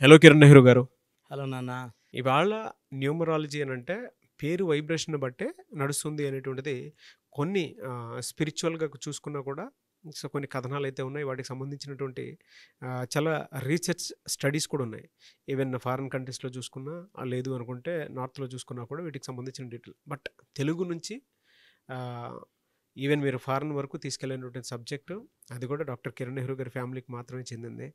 Hello Kiran Nehru గారు. Hello నాన్న. ఇవాళ న్యూమరాలజీ అనంటే పేరు వైబ్రేషన్ బట్టే నడుస్తుంది అనేటువంటిది కొన్ని స్పిరిచువల్‌గా చూసుకున్నా కూడా కొన్ని కథనాలైతే ఉన్నాయి. వాటికి సంబంధించినటువంటి చాలా రీసెర్చ్ స్టడీస్ కూడా ఉన్నాయి. ఈవెన్ ఫారిన్ కంట్రీస్‌లో చూసుకున్నా లేదు అనుకుంటే నార్త్‌లో చూసుకున్నా కూడా వీటికి సంబంధించిన డీటెయిల్. బట్ తెలుగు నుంచి ఆహ్, ఈవెన్ మీరు ఫారిన్ వరకు తీసుకెళ్ళినటువంటి సబ్జెక్టు అది కూడా డాక్టర్ కిరణ్ నెహ్రూ గారి ఫ్యామిలీకి మాత్రమే చెందింది.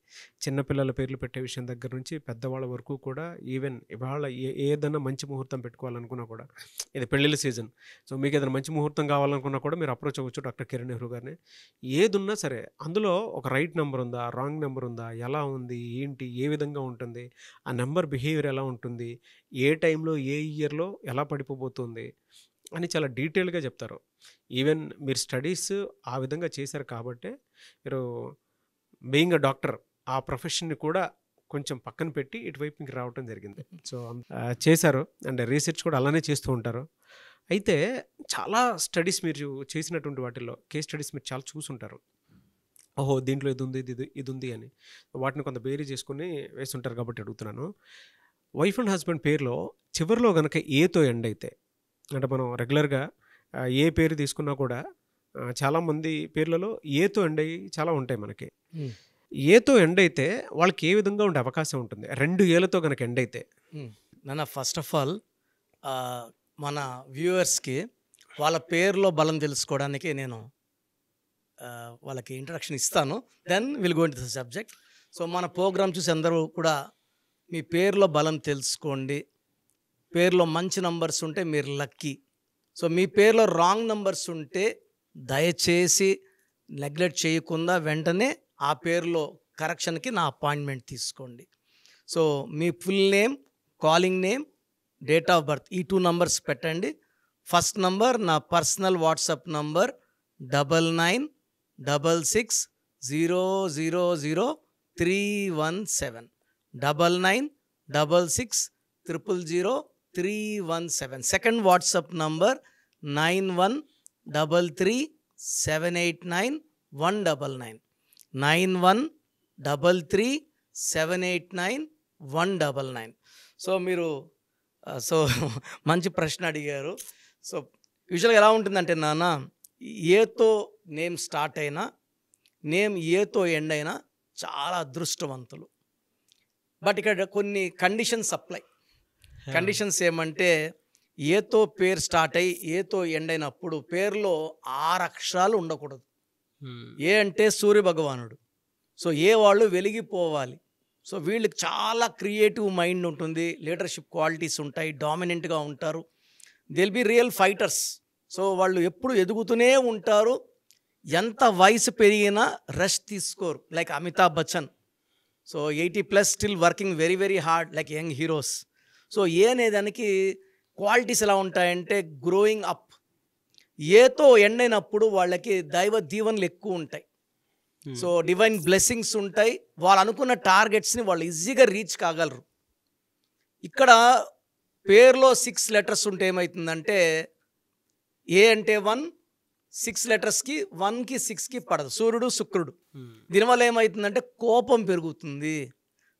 చిన్నపిల్లల పేర్లు పెట్టే విషయం దగ్గర నుంచి పెద్దవాళ్ళ వరకు కూడా ఈవెన్ ఇవాళ ఏదైనా మంచి ముహూర్తం పెట్టుకోవాలనుకున్నా కూడా ఇది పెళ్ళిళ్ళ సీజన్. సో మీకు ఏదైనా మంచి ముహూర్తం కావాలనుకున్నా కూడా మీరు అప్రోచ్ అవ్వచ్చు డాక్టర్ కిరణ్ నెహ్రూ గారిని. ఏదున్నా సరే అందులో ఒక రైట్ నెంబర్ ఉందా, రాంగ్ నెంబర్ ఉందా, ఎలా ఉంది, ఏంటి, ఏ విధంగా ఉంటుంది, ఆ నెంబర్ బిహేవియర్ ఎలా ఉంటుంది, ఏ టైంలో ఏ ఇయర్లో ఎలా పడిపోబోతుంది అని చాలా డీటెయిల్గా చెప్తారు. ఈవెన్ మీరు స్టడీస్ ఆ విధంగా చేశారు కాబట్టే మీరు బీయింగ్ అ డాక్టర్ ఆ ప్రొఫెషన్ని కూడా కొంచెం పక్కన పెట్టి ఇటువైపు మీకు రావటం జరిగింది. సో చేశారు అండ్ రీసెర్చ్ కూడా అలానే చేస్తూ ఉంటారు. అయితే చాలా స్టడీస్ మీరు చేసినటువంటి వాటిల్లో కేస్ స్టడీస్ మీరు చాలా చూసుంటారు. ఓహో! దీంట్లో ఇది ఉంది, ఇది ఉంది అని. వాటిని కొంత బేరీ చేసుకొని వేస్తుంటారు కాబట్టి అడుగుతున్నాను. వైఫ్ అండ్ హస్బెండ్ పేరులో చివరిలో గనక ఏతో ఎండ్ అయితే అంటే మనం రెగ్యులర్‌గా ఏ పేరు తీసుకున్నా కూడా చాలామంది పేర్లలో ఏతో ఎండ్ అయ్యి చాలా ఉంటాయి మనకి. ఏతో ఎండ్ అయితే వాళ్ళకి ఏ విధంగా ఉండే అవకాశం ఉంటుంది? 2 ఏలతో గనక ఎండ్ అయితే? నాన్న, ఫస్ట్ ఆఫ్ ఆల్ మన వ్యూవర్స్కి వాళ్ళ పేరులో బలం తెలుసుకోవడానికి నేను వాళ్ళకి ఇంట్రడక్షన్ ఇస్తాను. Then will go into the subject. So మన ప్రోగ్రామ్ చూసి అందరూ కూడా మీ పేరులో బలం తెలుసుకోండి. పేరులో మంచి నంబర్స్ ఉంటే మీరు లక్కీ. సో మీ పేరులో రాంగ్ నంబర్స్ ఉంటే దయచేసి నెగ్లెక్ట్ చేయకుండా వెంటనే ఆ పేరులో కరెక్షన్కి నా అపాయింట్మెంట్ తీసుకోండి. So me full name, calling name, date of birth ఈ 2 నంబర్స్ పెట్టండి. ఫస్ట్ నంబర్ నా personal WhatsApp number 9966000317 9966000317. Second WhatsApp number 9133789199 9133789199. So మీరు మంచి ప్రశ్న అడిగారు. సో యూజువల్గా ఎలా ఉంటుందంటే నాన్న, ఏతో నేమ్ స్టార్ట్ అయినా, నేమ్ ఏతో ఎండ్ అయినా చాలా అదృష్టవంతులు. బట్ ఇక్కడ కొన్ని కండిషన్స్ అప్లై. కండిషన్స్ ఏమంటే, ఏతో పేరు స్టార్ట్ అయ్యి ఏతో ఎండ్ అయినప్పుడు పేరులో 6 అక్షరాలు ఉండకూడదు. ఏ అంటే సూర్య భగవానుడు. సో ఏ వాళ్ళు వెలిగిపోవాలి. సో వీళ్ళకి చాలా క్రియేటివ్ మైండ్ ఉంటుంది, లీడర్షిప్ క్వాలిటీస్ ఉంటాయి, డామినెంట్గా ఉంటారు. They will be real fighters. So వాళ్ళు ఎప్పుడు ఎదుగుతూనే ఉంటారు. ఎంత వయసు పెరిగినా రెస్ట్ తీసుకోరు, like Amitabh Bachchan. So 80+ still working very very hard like young heroes. So ఏ అనేదానికి క్వాలిటీస్ ఎలా ఉంటాయంటే గ్రోయింగ్ అప్. ఏతో ఎండ్ అయినప్పుడు వాళ్ళకి దైవ దీవెనలు ఎక్కువ ఉంటాయి. సో డివైన్ బ్లెస్సింగ్స్ ఉంటాయి. వాళ్ళు అనుకున్న టార్గెట్స్ని వాళ్ళు ఈజీగా రీచ్ కాగలరు. ఇక్కడ పేరులో 6 లెటర్స్ ఉంటే ఏమవుతుందంటే, ఏ అంటే 1, 6 లెటర్స్కి 1కి 6కి పడదు. సూర్యుడు శుక్రుడు. దీనివల్ల ఏమవుతుందంటే కోపం పెరుగుతుంది,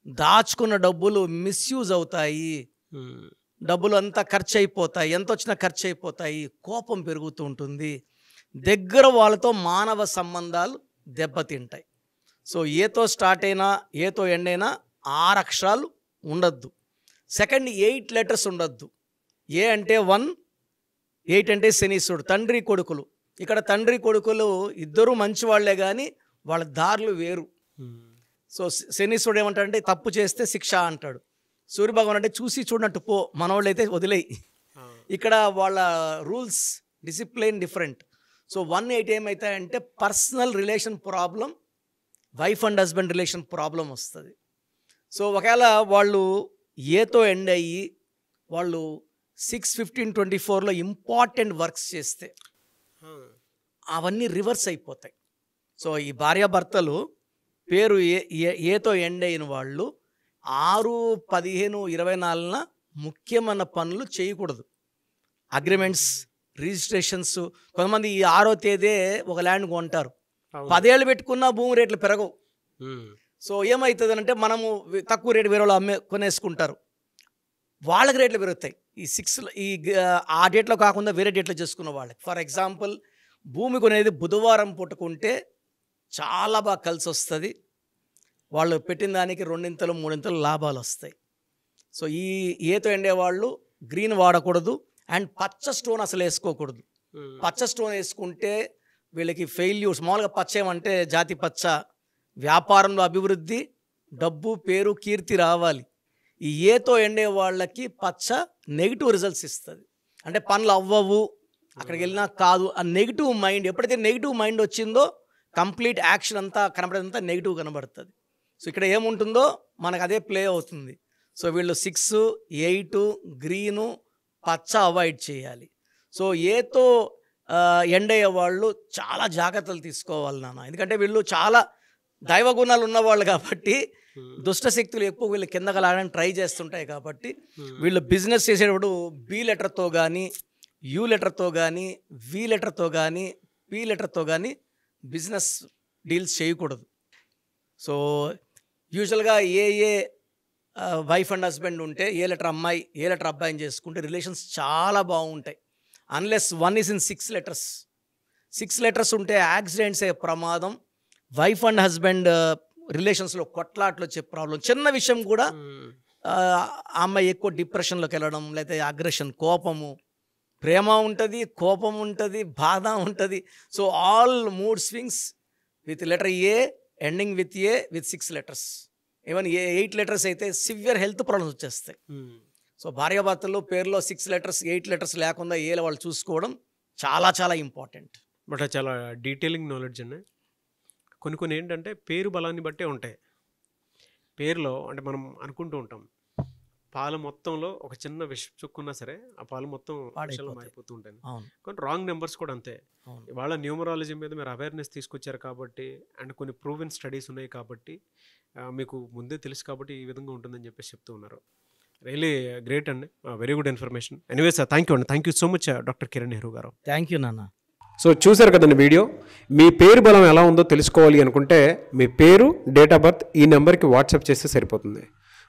దాచుకున్న డబ్బులు మిస్యూజ్ అవుతాయి, డబ్బులు అంతా ఖర్చు అయిపోతాయి, ఎంత వచ్చినా ఖర్చు అయిపోతాయి, కోపం పెరుగుతూ ఉంటుంది. దగ్గర వాళ్ళతో మానవ సంబంధాలు దెబ్బతింటాయి. సో ఏతో స్టార్ట్ అయినా ఏతో ఎండ్ అయినా 6 అక్షరాలు ఉండద్దు. సెకండ్ 8 లెటర్స్ ఉండద్దు. ఏ అంటే 1, 8 అంటే శనీశ్వరుడు, తండ్రి కొడుకులు. ఇక్కడ తండ్రి కొడుకులు ఇద్దరూ మంచివాళ్లే కానీ వాళ్ళ దారులు వేరు. సో శనీశ్వరుడు ఏమంటాడంటే తప్పు చేస్తే శిక్ష అంటాడు. సూర్యభగవాన్ అంటే చూసి చూడనట్టు పో, మనవాళ్ళు అయితే వదిలేయి. ఇక్కడ వాళ్ళ రూల్స్, డిసిప్లిన్ డిఫరెంట్. సో 1, 8 ఏమవుతాయంటే personal relation problem, wife and husband relation problem వస్తుంది. సో ఒకవేళ వాళ్ళు ఏతో ఎండ్ అయ్యి వాళ్ళు 6/15/24లో ఇంపార్టెంట్ వర్క్స్ చేస్తే అవన్నీ రివర్స్ అయిపోతాయి. సో ఈ భార్యాభర్తలు పేరు ఏతో ఎండ్ అయిన వాళ్ళు 6/15/24న ముఖ్యమైన పనులు చేయకూడదు. Agreements, registrations. కొంతమంది ఈ 6వ తేదీ ఒక ల్యాండ్ కొంటారు, 10 ఏళ్ళు పెట్టుకున్న భూమి రేట్లు పెరగవు. సో ఏమవుతుందంటే మనము తక్కువ రేటు వేరే వాళ్ళు కొనేసుకుంటారు, వాళ్ళకి రేట్లు పెరుగుతాయి. ఈ 6 ఆ డేట్లో కాకుండా వేరే డేట్లో చేసుకున్న వాళ్ళకి. ఫర్ ఎగ్జాంపుల్ భూమి కొనేది బుధవారం పుట్టుకుంటే చాలా బాగా కలిసి వస్తుంది, వాళ్ళు పెట్టిన దానికి 2 3 లాభాలు వస్తాయి. సో ఈ ఏతో ఎండేవాళ్ళు గ్రీన్ వాడకూడదు అండ్ పచ్చ స్టోన్ అసలు వేసుకోకూడదు. పచ్చ స్టోన్ వేసుకుంటే వీళ్ళకి ఫెయిల్యూర్స్. మామూలుగా పచ్చ ఏమంటే జాతి పచ్చ, వ్యాపారంలో అభివృద్ధి, డబ్బు, పేరు, కీర్తి రావాలి. ఈ ఏతో ఎండే వాళ్ళకి పచ్చ నెగిటివ్ రిజల్ట్స్ ఇస్తుంది. అంటే పనులు అవ్వవు, అక్కడికి వెళ్ళినా కాదు, ఆ నెగిటివ్ మైండ్. ఎప్పుడైతే నెగిటివ్ మైండ్ వచ్చిందో కంప్లీట్ యాక్షన్ అంతా కనబడేదంతా నెగిటివ్ కనబడుతుంది. సో ఇక్కడ ఏముంటుందో మనకు అదే ప్లే అవుతుంది. సో వీళ్ళు 6, 8 గ్రీను, పచ్చ అవాయిడ్ చేయాలి. సో ఏతో ఎండయ్యే వాళ్ళు చాలా జాగ్రత్తలు తీసుకోవాలి నాన్న. ఎందుకంటే వీళ్ళు చాలా దైవ గుణాలు ఉన్నవాళ్ళు కాబట్టి, దుష్ట శక్తులు ఎక్కువ వీళ్ళు కిందకి లాగడానికి ట్రై చేస్తుంటాయి కాబట్టి, వీళ్ళు బిజినెస్ చేసేటప్పుడు బి లెటర్తో కానీ, యూ లెటర్తో కానీ, వి లెటర్తో కానీ, పి లెటర్తో కానీ బిజినెస్ డీల్స్ చేయకూడదు. సో యూజువల్గా ఏ వైఫ్ అండ్ హస్బెండ్ ఉంటే ఏ లెటర్ అమ్మాయి ఏ లెటర్ అబ్బాయిని చేసుకుంటే రిలేషన్స్ చాలా బాగుంటాయి. Unless 1 is in 6 letters. 6 letters ఉంటే యాక్సిడెంట్స్ అయ్యే ప్రమాదం, వైఫ్ అండ్ హస్బెండ్ రిలేషన్స్లో కొట్లాట్లు వచ్చే ప్రాబ్లం, చిన్న విషయం కూడా ఆ అమ్మాయి ఎక్కువ డిప్రెషన్లోకి వెళ్ళడం, లేకపోతే అగ్రెషన్, కోపము, ప్రేమ ఉంటుంది, కోపం ఉంటుంది, బాధ ఉంటుంది. So all mood swings with letter A ending with a with 6 letters. Even 8 letters అయితే సివియర్ హెల్త్ ప్రాబ్లమ్స్ వచ్చేస్తాయి. సో భార్యాభర్తల్లో పేరులో 6 letters 8 letters లేకుండా ఏల వాళ్ళు చూసుకోవడం చాలా చాలా ఇంపార్టెంట్. బట్ చాలా డీటెయిలింగ్ నాలెడ్జ్ అండి. కొన్ని ఏంటంటే పేరు బలాన్ని బట్టే ఉంటాయి. పేరులో అంటే మనం అనుకుంటూ ఉంటాం పాలు మొత్తంలో ఒక చిన్న విష చుక్కున్నా సరే ఆ పాలు మొత్తం మారిపోతూ ఉంటాయి. కొన్ని రాంగ్ నెంబర్స్ కూడా అంతే. ఇవాళ న్యూమరాలజీ మీద మీరు అవేర్నెస్ తీసుకొచ్చారు కాబట్టి, అండ్ కొన్ని ప్రూవెన్ స్టడీస్ ఉన్నాయి కాబట్టి, మీకు ముందే తెలుసు కాబట్టి ఈ విధంగా ఉంటుందని చెప్పేసి చెప్తూ ఉన్నారు. రియలీ గ్రేట్ అండి, very good information. Anyway sir, thank you అండి. Thank you so much doctor Kiran Nehru గారు. థ్యాంక్ యూ నాన్న. సో చూసారు కదండి వీడియో. మీ పేరు బలం ఎలా ఉందో తెలుసుకోవాలి అనుకుంటే మీ పేరు, డేట్ ఆఫ్ బర్త్ ఈ నెంబర్కి వాట్సాప్ చేస్తే సరిపోతుంది.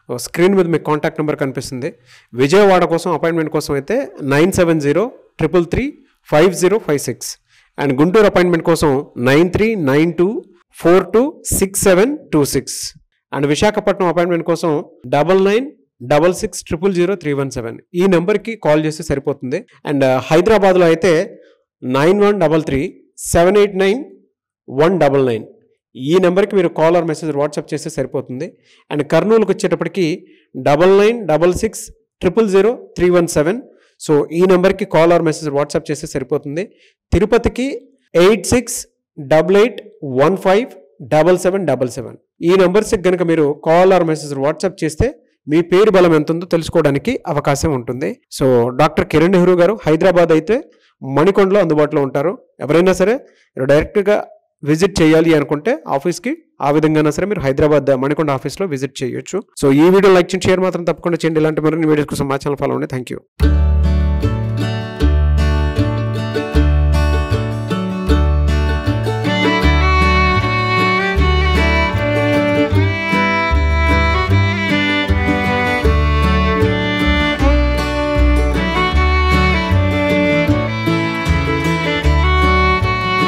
స్క్రీన్ మీద మీకు కాంటాక్ట్ నెంబర్ కనిపిస్తుంది. విజయవాడ కోసం అపాయింట్మెంట్ కోసం అయితే 9703335056 అండ్ గుంటూరు అపాయింట్మెంట్ కోసం 9392426726 అండ్ విశాఖపట్నం అపాయింట్మెంట్ కోసం 9966600317 ఈ నెంబర్కి కాల్ చేస్తే సరిపోతుంది. అండ్ హైదరాబాద్లో అయితే 9133789199 ఈ నెంబర్కి మీరు కాల్ ఆర్ మెసేజ్ వాట్సాప్ చేస్తే సరిపోతుంది. అండ్ కర్నూలుకి వచ్చేటప్పటికి 9966000317 సో ఈ నెంబర్కి కాల్ ఆర్ మెసేజ్ వాట్సాప్ చేస్తే సరిపోతుంది. తిరుపతికి 8688157777 ఈ నెంబర్స్కి కనుక మీరు కాల్ ఆర్ మెసేజ్ వాట్సాప్ చేస్తే మీ పేరు బలం ఎంత ఉందో తెలుసుకోవడానికి అవకాశం ఉంటుంది. సో డాక్టర్ కిరణ్ నెహ్రూ గారు హైదరాబాద్ అయితే మణికొండలో అందుబాటులో ఉంటారు. ఎవరైనా సరే డైరెక్ట్గా విజిట్ చేయాలి అనుకుంటే ఆఫీస్కి ఆ విధంగా సరే మీరు హైదరాబాద్ మణికొండ ఆఫీస్లో విజిట్ చేయొచ్చు. సో ఈ వీడియో లైక్ చేయండి, షేర్ మాత్రం తప్పకుండా చేయండి. ఇలాంటి మరిన్ని వీడియోస్ కోసం మా ఛానల్ ఫాలో అవ్వండి. Thank you.